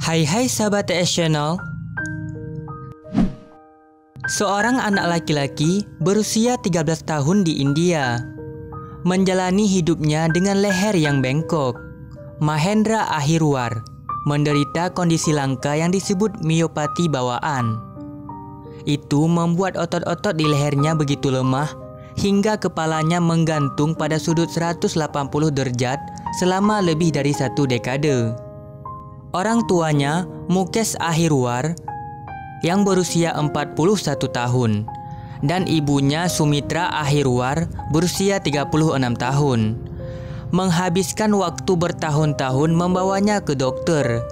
Hai sahabat TS Channel. Seorang anak laki-laki berusia 13 tahun di India menjalani hidupnya dengan leher yang bengkok. Mahendra Ahirwar menderita kondisi langka yang disebut miopati bawaan. Itu membuat otot-otot di lehernya begitu lemah hingga kepalanya menggantung pada sudut 180 derajat selama lebih dari 1 dekade. Orang tuanya, Mukesh Ahirwar, yang berusia 41 tahun, dan ibunya Sumitra Ahirwar berusia 36 tahun, menghabiskan waktu bertahun-tahun membawanya ke dokter,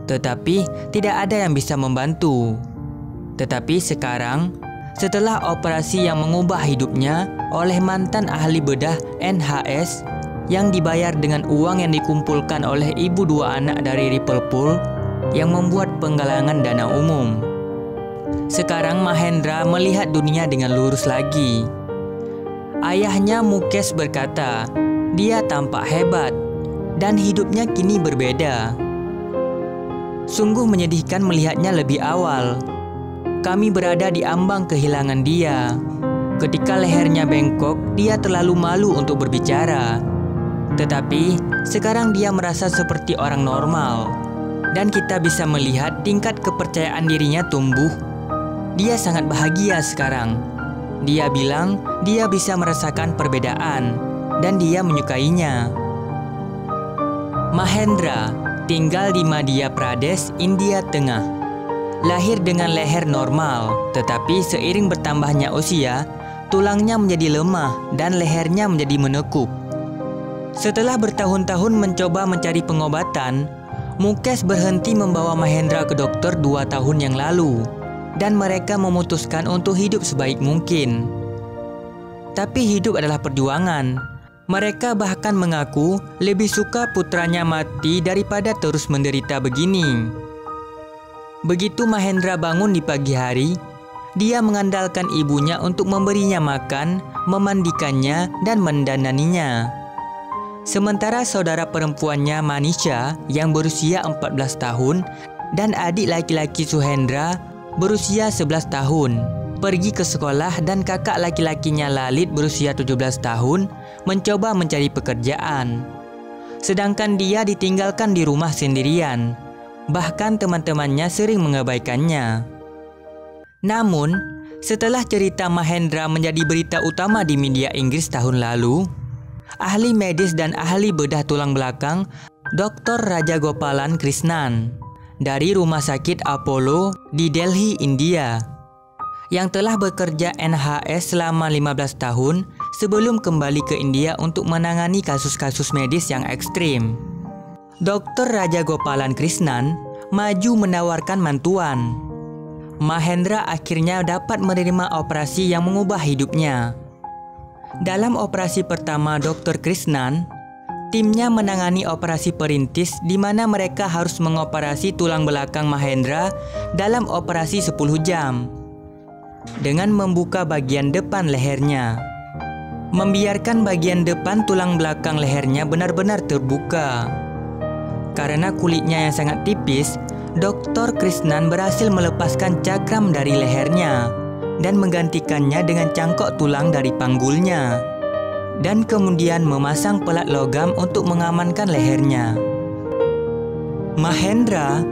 tetapi tidak ada yang bisa membantu. Tetapi sekarang, setelah operasi yang mengubah hidupnya oleh mantan ahli bedah NHS yang dibayar dengan uang yang dikumpulkan oleh ibu dua anak dari Ripple Pool yang membuat penggalangan dana umum, sekarang Mahendra melihat dunia dengan lurus lagi. Ayahnya Mukesh berkata, dia tampak hebat dan hidupnya kini berbeda. Sungguh menyedihkan melihatnya lebih awal. Kami berada di ambang kehilangan dia. Ketika lehernya bengkok, dia terlalu malu untuk berbicara. Tetapi sekarang dia merasa seperti orang normal, dan kita bisa melihat tingkat kepercayaan dirinya tumbuh. Dia sangat bahagia sekarang. Dia bilang dia bisa merasakan perbedaan dan dia menyukainya. Mahendra tinggal di Madhya Pradesh, India Tengah. Lahir dengan leher normal, tetapi seiring bertambahnya usia, tulangnya menjadi lemah dan lehernya menjadi menekuk. Setelah bertahun-tahun mencoba mencari pengobatan, Mukesh berhenti membawa Mahendra ke dokter 2 tahun yang lalu, dan mereka memutuskan untuk hidup sebaik mungkin. Tapi hidup adalah perjuangan. Mereka bahkan mengaku lebih suka putranya mati daripada terus menderita begini. Begitu Mahendra bangun di pagi hari, dia mengandalkan ibunya untuk memberinya makan, memandikannya, dan mendananinya. Sementara saudara perempuannya Manisha yang berusia 14 tahun dan adik laki-laki Suhendra berusia 11 tahun pergi ke sekolah, dan kakak laki-lakinya Lalit berusia 17 tahun mencoba mencari pekerjaan. Sedangkan dia ditinggalkan di rumah sendirian. Bahkan teman-temannya sering mengabaikannya. Namun, setelah cerita Mahendra menjadi berita utama di media Inggris tahun lalu, ahli medis dan ahli bedah tulang belakang Dr. Rajagopalan Krishnan dari Rumah Sakit Apollo di Delhi, India, yang telah bekerja NHS selama 15 tahun sebelum kembali ke India untuk menangani kasus-kasus medis yang ekstrim. Dr. Rajagopalan Krishnan maju menawarkan bantuan. Mahendra akhirnya dapat menerima operasi yang mengubah hidupnya. Dalam operasi pertama Dr. Krishnan, timnya menangani operasi perintis di mana mereka harus mengoperasi tulang belakang Mahendra dalam operasi 10 jam dengan membuka bagian depan lehernya. Membiarkan bagian depan tulang belakang lehernya benar-benar terbuka. Karena kulitnya yang sangat tipis, Dr. Krishnan berhasil melepaskan cakram dari lehernya dan menggantikannya dengan cangkok tulang dari panggulnya, dan kemudian memasang pelat logam untuk mengamankan lehernya. Mahendra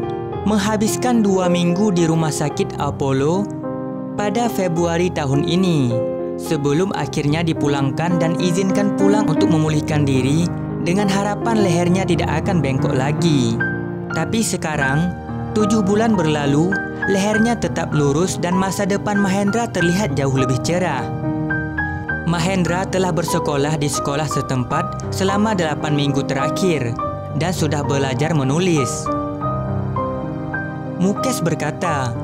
menghabiskan 2 minggu di Rumah Sakit Apollo pada Februari tahun ini, sebelum akhirnya dipulangkan dan izinkan pulang untuk memulihkan diri dengan harapan lehernya tidak akan bengkok lagi. Tapi sekarang, 7 bulan berlalu, lehernya tetap lurus dan masa depan Mahendra terlihat jauh lebih cerah. Mahendra telah bersekolah di sekolah setempat selama 8 minggu terakhir dan sudah belajar menulis. Mukesh berkata,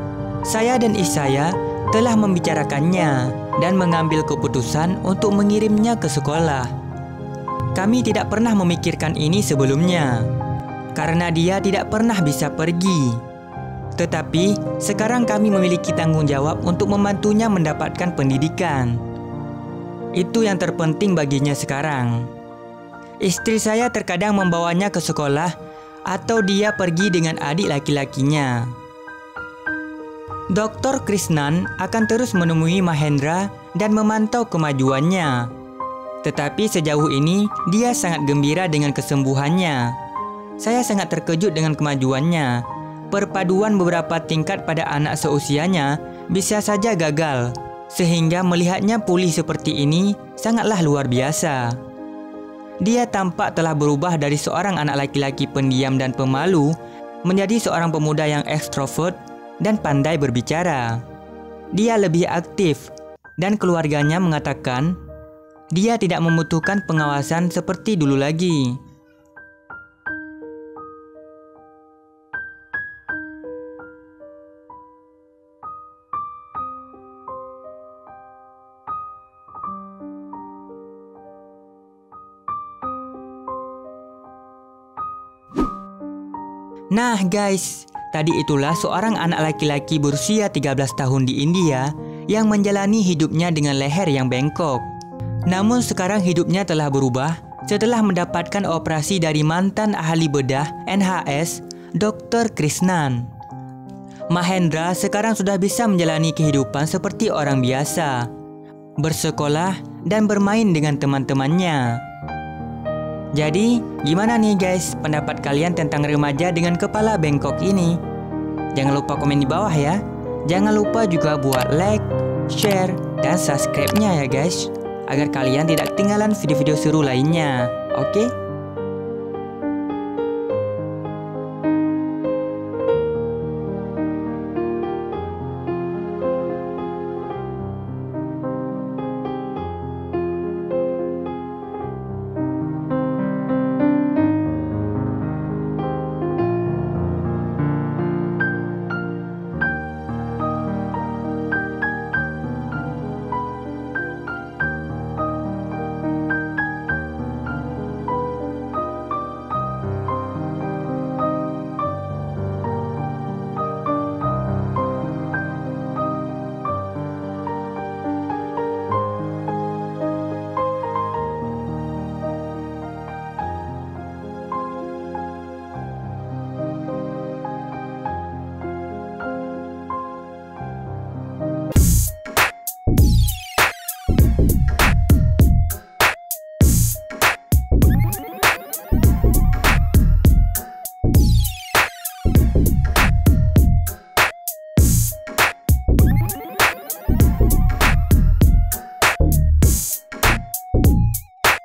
saya dan istri saya telah membicarakannya dan mengambil keputusan untuk mengirimnya ke sekolah. Kami tidak pernah memikirkan ini sebelumnya, karena dia tidak pernah bisa pergi. Tetapi sekarang kami memiliki tanggung jawab untuk membantunya mendapatkan pendidikan. Itu yang terpenting baginya sekarang. Istri saya terkadang membawanya ke sekolah atau dia pergi dengan adik laki-lakinya. Dr. Krishnan akan terus menemui Mahendra dan memantau kemajuannya. Tetapi sejauh ini, dia sangat gembira dengan kesembuhannya. Saya sangat terkejut dengan kemajuannya. Perpaduan beberapa tingkat pada anak seusianya bisa saja gagal, sehingga melihatnya pulih seperti ini sangatlah luar biasa. Dia tampak telah berubah dari seorang anak laki-laki pendiam dan pemalu menjadi seorang pemuda yang ekstrovert dan pandai berbicara. Dia lebih aktif dan keluarganya mengatakan dia tidak membutuhkan pengawasan seperti dulu lagi. Nah guys, tadi itulah seorang anak laki-laki berusia 13 tahun di India yang menjalani hidupnya dengan leher yang bengkok. Namun sekarang hidupnya telah berubah setelah mendapatkan operasi dari mantan ahli bedah NHS, Dr. Krishnan. Mahendra sekarang sudah bisa menjalani kehidupan seperti orang biasa, bersekolah dan bermain dengan teman-temannya. Jadi, gimana nih guys pendapat kalian tentang remaja dengan kepala bengkok ini? Jangan lupa komen di bawah ya. Jangan lupa juga buat like, share, dan subscribe-nya ya guys, agar kalian tidak ketinggalan video-video seru lainnya. Oke?